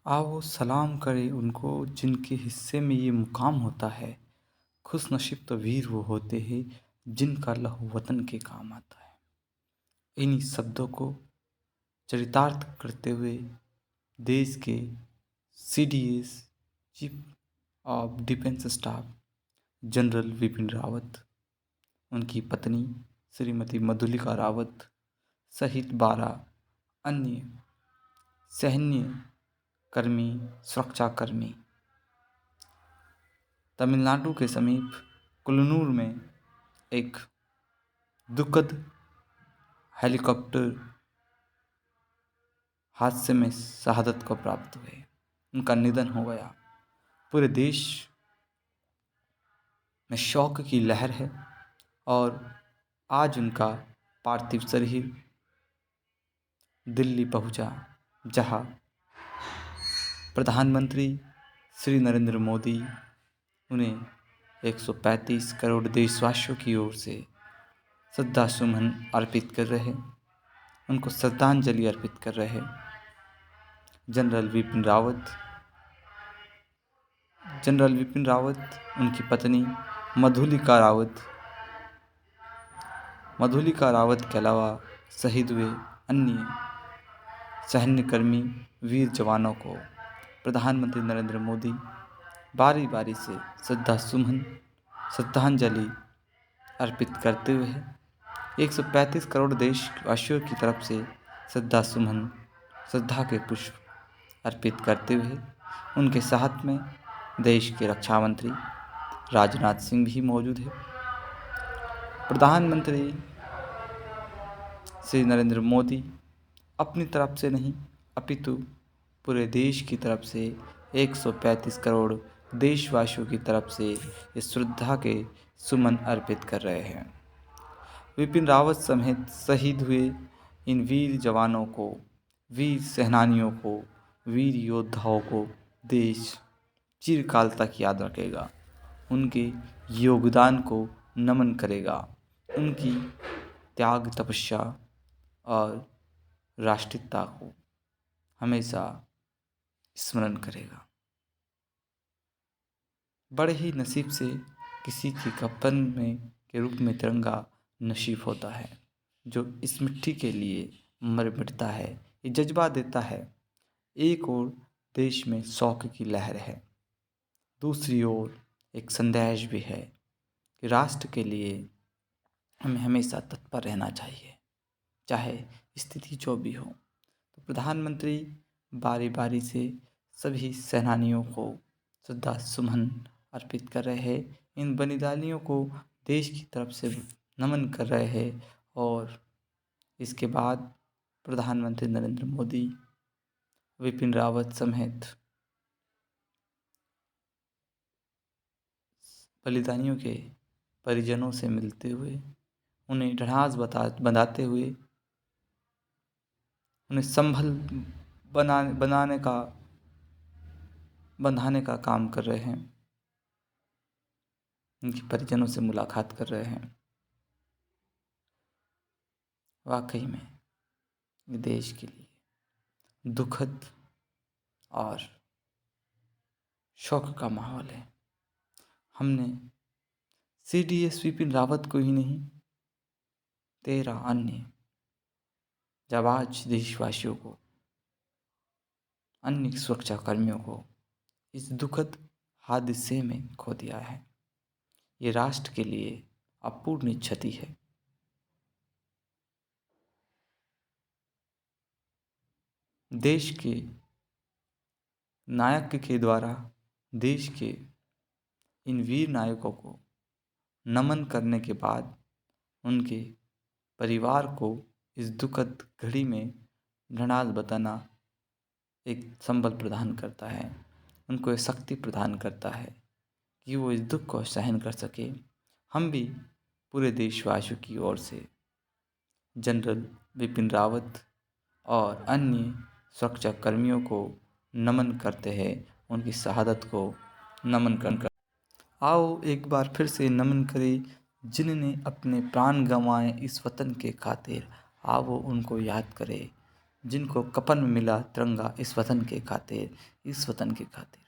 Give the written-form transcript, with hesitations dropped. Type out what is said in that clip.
आओ सलाम करें उनको जिनके हिस्से में ये मुकाम होता है। खुशनसीब तो वीर वो होते हैं जिनका लहू वतन के काम आता है। इन्हीं शब्दों को चरितार्थ करते हुए देश के CDS chief of defence staff general Vipin Rawat, उनकी पत्नी श्रीमती मधुलिका रावत सहित 12 अन्य सैन्य कर्मी, सुरक्षाकर्मी तमिलनाडु के समीप कुल्लूर में एक दुखद हेलीकॉप्टर हादसे में शहादत को प्राप्त हुए। उनका निधन हो गया। पूरे देश में शोक की लहर है और आज उनका पार्थिव शरीर दिल्ली पहुंचा, जहां प्रधानमंत्री श्री नरेंद्र मोदी उन्हें 135 करोड़ देशवासियों की ओर से श्रद्धा सुमन अर्पित कर रहे, उनको श्रद्धांजलि अर्पित कर रहे। जनरल विपिन रावत, उनकी पत्नी मधुलिका रावत के अलावा शहीद हुए अन्य सैन्यकर्मी वीर जवानों को प्रधानमंत्री नरेंद्र मोदी बारी बारी से श्रद्धांजलि अर्पित करते हुए 135 करोड़ देशवासियों की तरफ से श्रद्धा के पुष्प अर्पित करते हुए उनके साथ में देश के रक्षा मंत्री राजनाथ सिंह भी मौजूद है। प्रधानमंत्री श्री नरेंद्र मोदी अपनी तरफ से नहीं अपितु पूरे देश की तरफ से 135 करोड़ देशवासियों की तरफ से इस श्रद्धा के सुमन अर्पित कर रहे हैं। विपिन रावत समेत शहीद हुए इन वीर जवानों को, वीर सेनानियों को, वीर योद्धाओं को देश चिरकाल तक याद रखेगा, उनके योगदान को नमन करेगा, उनकी त्याग तपस्या और राष्ट्रीयता को हमेशा स्मरण करेगा। बड़े ही नसीब से किसी के कफन में के रूप में तिरंगा नसीब होता है, जो इस मिट्टी के लिए मर मिटता है। ये जज्बा देता है। एक ओर देश में शौक की लहर है, दूसरी ओर एक संदेश भी है कि राष्ट्र के लिए हमें हमेशा तत्पर रहना चाहिए, चाहे स्थिति जो भी हो। तो प्रधानमंत्री बारी बारी से सभी सेनानियों को श्रद्धा सुमन अर्पित कर रहे हैं, इन बलिदानियों को देश की तरफ से नमन कर रहे हैं। और इसके बाद प्रधानमंत्री नरेंद्र मोदी विपिन रावत समेत बलिदानियों के परिजनों से मिलते हुए, उन्हें ढाढ़स बंधाते हुए, उन्हें संभल बंधाने का काम कर रहे हैं, उनके परिजनों से मुलाकात कर रहे हैं। वाकई में ये देश के लिए दुखद और शोक का माहौल है। हमने CDS विपिन रावत को ही नहीं, 13 अन्य जाबाज देशवासियों को, अन्य सुरक्षा कर्मियों को इस दुखद हादसे में खो दिया है। ये राष्ट्र के लिए अपूर्णीय क्षति है। देश के नायक के द्वारा देश के इन वीर नायकों को नमन करने के बाद उनके परिवार को इस दुखद घड़ी में ढाढ़स बताना एक संबल प्रदान करता है, उनको एक शक्ति प्रदान करता है कि वो इस दुख को सहन कर सके। हम भी पूरे देशवासियों की ओर से जनरल विपिन रावत और अन्य सुरक्षा कर्मियों को नमन करते हैं, उनकी शहादत को नमन कर। आओ एक बार फिर से नमन करें जिन्होंने अपने प्राण गंवाए इस वतन के खातिर। आओ उनको याद करें जिनको कफन में मिला तिरंगा इस वतन के खातिर, इस वतन के खातिर।